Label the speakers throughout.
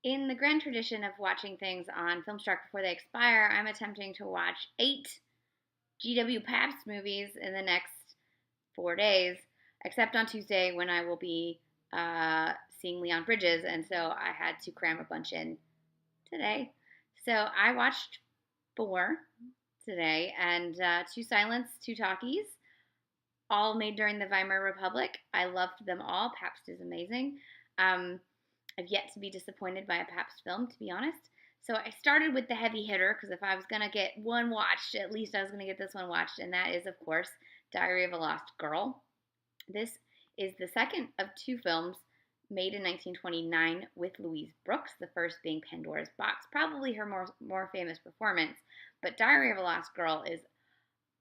Speaker 1: In the grand tradition of watching things on Filmstruck before they expire, I'm attempting to watch 8 GW Pabst movies in the next 4 days, except on Tuesday when I will be seeing Leon Bridges, and so I had to cram a bunch in today. So I watched 4 today, and two silents, two talkies, all made during the Weimar Republic. I loved them all. Pabst is amazing. Um, I've yet to be disappointed by a Pabst film, to be honest. So I started with the heavy hitter because if I was going to get one watched, at least I was going to get this one watched, and that is, of course, Diary of a Lost Girl. This is the second of 2 films made in 1929 with Louise Brooks, the first being Pandora's Box, probably her more famous performance. But Diary of a Lost Girl is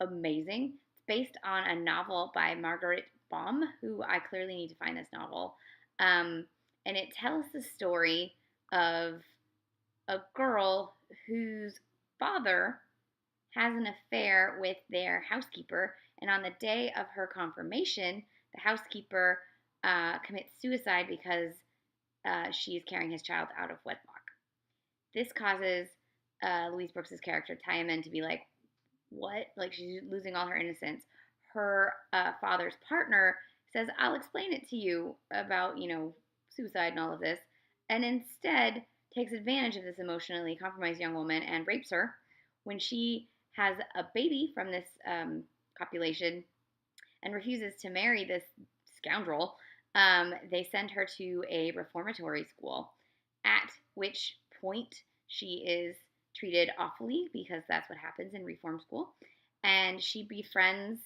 Speaker 1: amazing. It's based on a novel by Margaret Baum, who I clearly need to find this novel. And it tells the story of a girl whose father has an affair with their housekeeper, and on the day of her confirmation, the housekeeper commits suicide because she is carrying his child out of wedlock. This causes Louise Brooks' character, Tyaman, to be like, what? Like, she's losing all her innocence. Her father's partner says, I'll explain it to you about, suicide and all of this, and instead takes advantage of this emotionally compromised young woman and rapes her. When she has a baby from this copulation and refuses to marry this scoundrel, they send her to a reformatory school, at which point she is treated awfully because that's what happens in reform school. And she befriends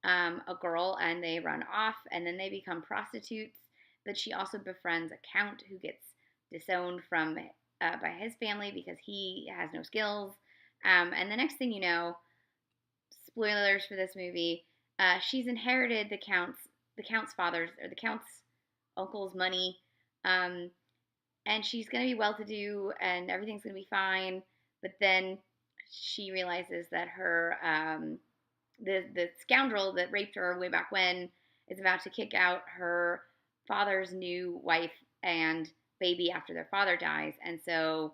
Speaker 1: a girl and they run off and then they become prostitutes. But she also befriends a count who gets disowned from by his family because he has no skills. And the next thing you know, spoilers for this movie, she's inherited the count's father's or the count's uncle's money, um, and she's gonna be well to do and everything's gonna be fine. But then she realizes that her the scoundrel that raped her way back when is about to kick out her father's new wife and baby after their father dies, and so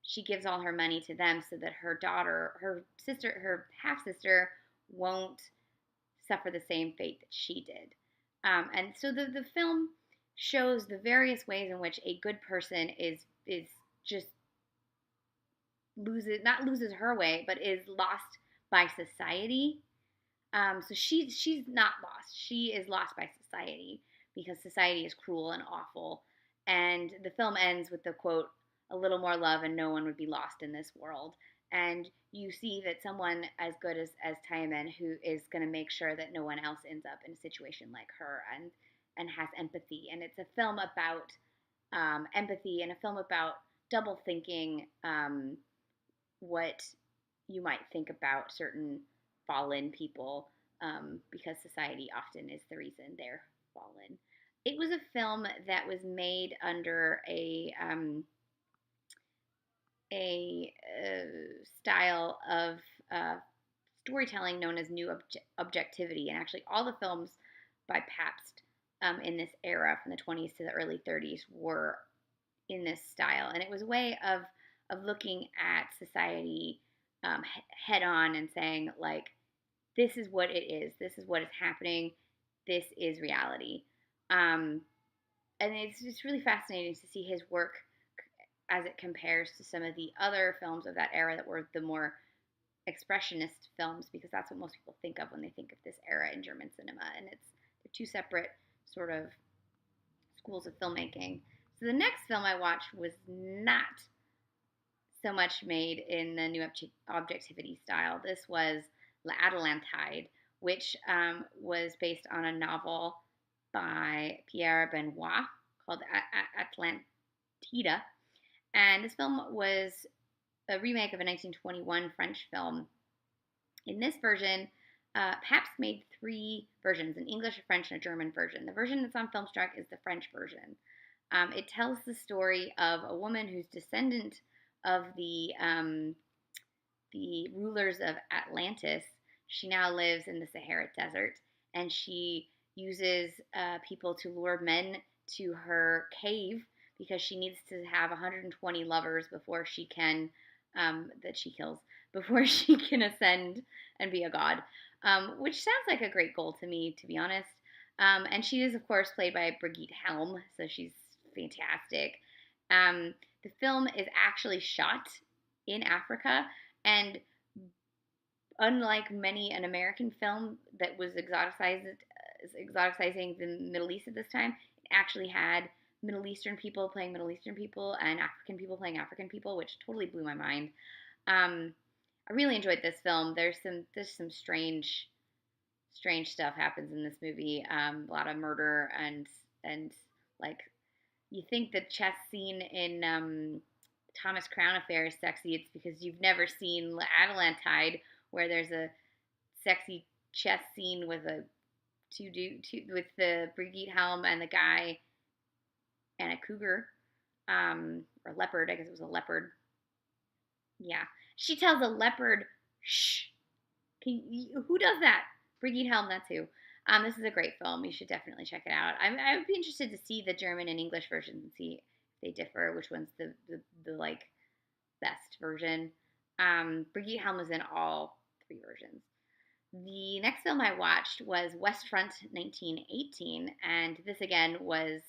Speaker 1: she gives all her money to them so that her daughter, her sister, her half sister won't suffer the same fate that she did. And so the film shows the various ways in which a good person is just loses her way, but is lost by society. So she's not lost. She is lost by society because society is cruel and awful. And the film ends with the quote, "A little more love, and no one would be lost in this world." And you see that someone as good as Tyaman, who is going to make sure that no one else ends up in a situation like her, and has empathy. And it's a film about empathy and a film about double thinking what you might think about certain fallen people, because society often is the reason they're fallen. It was a film that was made under a style of uh, storytelling known as new objectivity, and actually all the films by Pabst in this era, from the 20s to the early 30s, were in this style, and it was a way of looking at society head on and saying, like, this is what it is, this is what is happening, this is reality. And it's just really fascinating to see his work as it compares to some of the other films of that era that were the more expressionist films, because that's what most people think of when they think of this era in German cinema, and they're two separate sort of schools of filmmaking. So the next film I watched was not so much made in the new objectivity style. This was La Atalantide, which was based on a novel by Pierre Benoit called Atlantida. And this film was a remake of a 1921 French film. In this version, Pabst made 3 versions, an English, a French, and a German version. The version that's on Filmstruck is the French version. It tells the story of a woman who's descendant of the rulers of Atlantis. She now lives in the Sahara Desert, and she uses people to lure men to her cave because she needs to have 120 lovers before she can, that she kills, before she can ascend and be a god, which sounds like a great goal to me, to be honest. And she is, of course, played by Brigitte Helm, so she's fantastic. The film is actually shot in Africa, and unlike many an American film that was exoticizing the Middle East at this time, it actually had Middle Eastern people playing Middle Eastern people and African people playing African people, which totally blew my mind. I really enjoyed this film. There's some strange stuff happens in this movie. A lot of murder and like, you think the chess scene in Thomas Crown Affair is sexy. It's because you've never seen Atalantide, where there's a sexy chess scene with with the Brigitte Helm and the guy and a cougar, or leopard. I guess it was a leopard. Yeah, she tells a leopard, "Shh." Who does that? Brigitte Helm. That's who. This is a great film. You should definitely check it out. I would be interested to see the German and English versions and see if they differ. Which one's the like best version? Brigitte Helm is in all three versions. The next film I watched was Westfront 1918, and this again was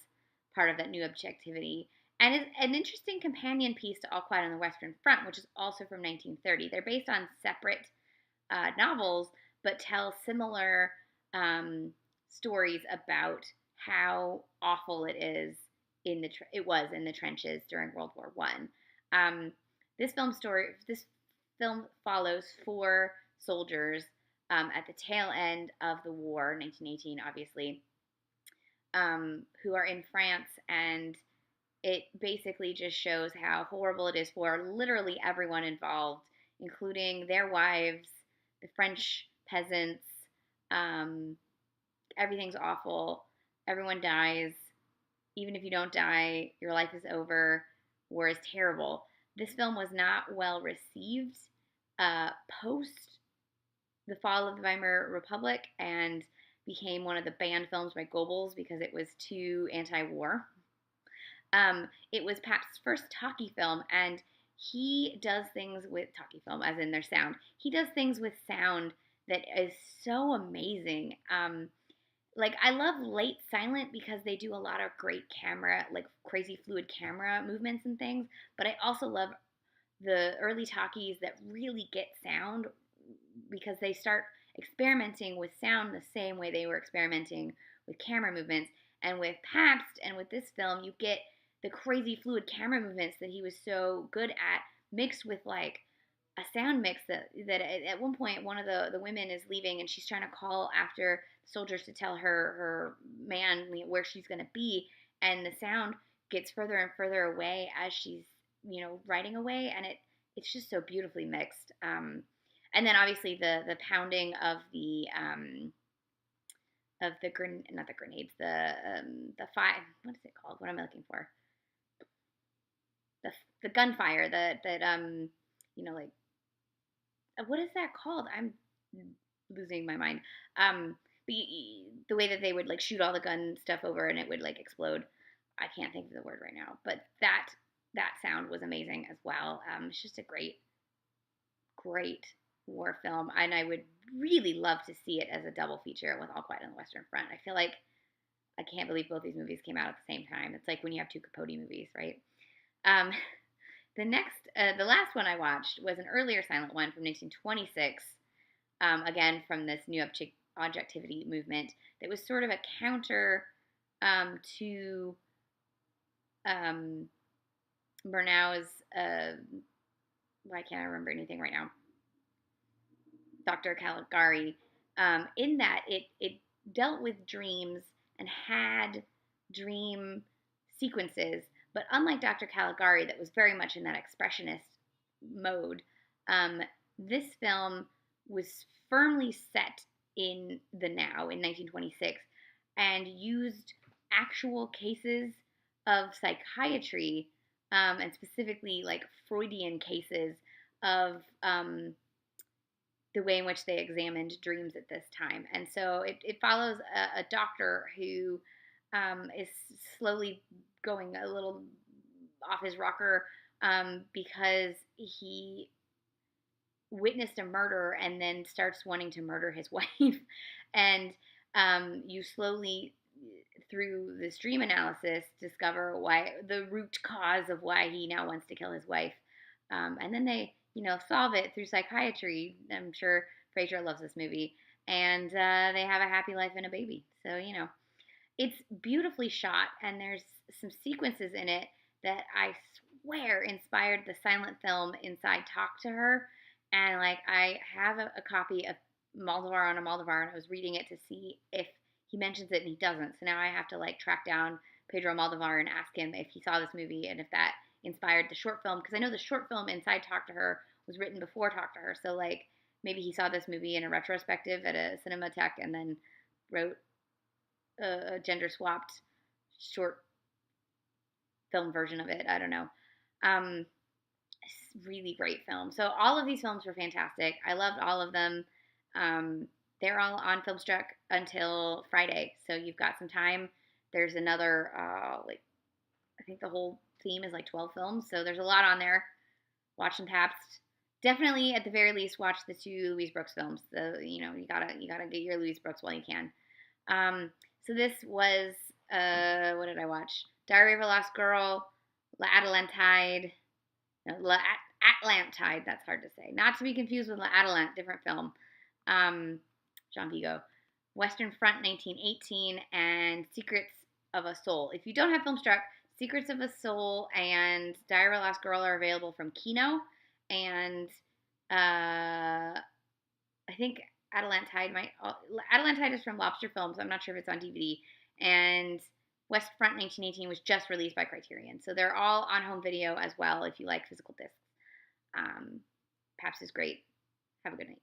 Speaker 1: part of that new objectivity. And is an interesting companion piece to All Quiet on the Western Front, which is also from 1930. They're based on separate novels, but tell similar stories about how awful it was in the trenches during World War One. This film follows four soldiers at the tail end of the war, 1918, obviously, who are in France, and it basically just shows how horrible it is for literally everyone involved, including their wives, the French peasants. Everything's awful. Everyone dies. Even if you don't die, your life is over. War is terrible. This film was not well received post the fall of the Weimar Republic, and became one of the banned films by Goebbels because it was too anti-war. It was Pabst's first talkie film, and he does things with talkie film, as in their sound. He does things with sound that is so amazing. Like, I love late silent because they do a lot of great camera, like crazy fluid camera movements and things. But I also love the early talkies that really get sound, because they start experimenting with sound the same way they were experimenting with camera movements. And with Pabst and with this film, you get the crazy fluid camera movements that he was so good at, mixed with like a sound mix that at one point one of the women is leaving, and she's trying to call after soldiers to tell her man where she's going to be, and the sound gets further and further away as she's riding away, and it's just so beautifully mixed. And then obviously the pounding of the not the grenades, the fire, what is it called? What am I looking for? The gunfire that like, what is that called? I'm losing my mind. But the way that they would like shoot all the gun stuff over and it would like explode. I can't think of the word right now, but that sound was amazing as well. It's just a great war film, and I would really love to see it as a double feature with All Quiet on the Western Front. I feel like I can't believe both these movies came out at the same time. It's like when you have two Capote movies, right? The last one I watched was an earlier silent one from 1926, again from this new objectivity movement that was sort of a counter to Murnau's, why can't I remember anything right now? Dr. Caligari, in that it dealt with dreams and had dream sequences, but unlike Dr. Caligari, that was very much in that expressionist mode, this film was firmly set in the now, in 1926, and used actual cases of psychiatry, and specifically like Freudian cases of the way in which they examined dreams at this time. And so it follows a doctor who is slowly going a little off his rocker because he witnessed a murder and then starts wanting to murder his wife. And you slowly, through this dream analysis, discover why the root cause of why he now wants to kill his wife. And then they, solve it through psychiatry. I'm sure Frasier loves this movie. And they have a happy life and a baby. So, it's beautifully shot, and there's some sequences in it that I swear inspired the silent film Inside Talk to Her. And like, I have a copy of Moldovar on a Moldovar, and I was reading it to see if he mentions it, and he doesn't. So now I have to like track down Pedro Moldovar and ask him if he saw this movie and if that inspired the short film, because I know the short film Inside Talk to Her was written before Talk to Her. So like, maybe he saw this movie in a retrospective at a Cinematheque and then wrote a gender swapped short film version of it. I don't know. Really great film. So all of these films were fantastic. I loved all of them. They're all on Filmstruck until Friday, so you've got some time. There's another I think the whole theme is like 12 films, so there's a lot on there. Watch some Pabst. Definitely, at the very least, watch the 2 Louise Brooks films. You gotta get your Louise Brooks while you can. So this was what did I watch? Diary of a Lost Girl, La Atalantide. No, Atlantide, that's hard to say. Not to be confused with La Atalant, different film. Jean Vigo. Western Front 1918 and Secrets of a Soul. If you don't have Filmstruck, Secrets of a Soul and Diary of a Lost Girl are available from Kino. And I think Atalantide is from Lobster Films. I'm not sure if it's on DVD. And West Front 1918 was just released by Criterion. So they're all on home video as well if you like physical discs. Pabst is great. Have a good night.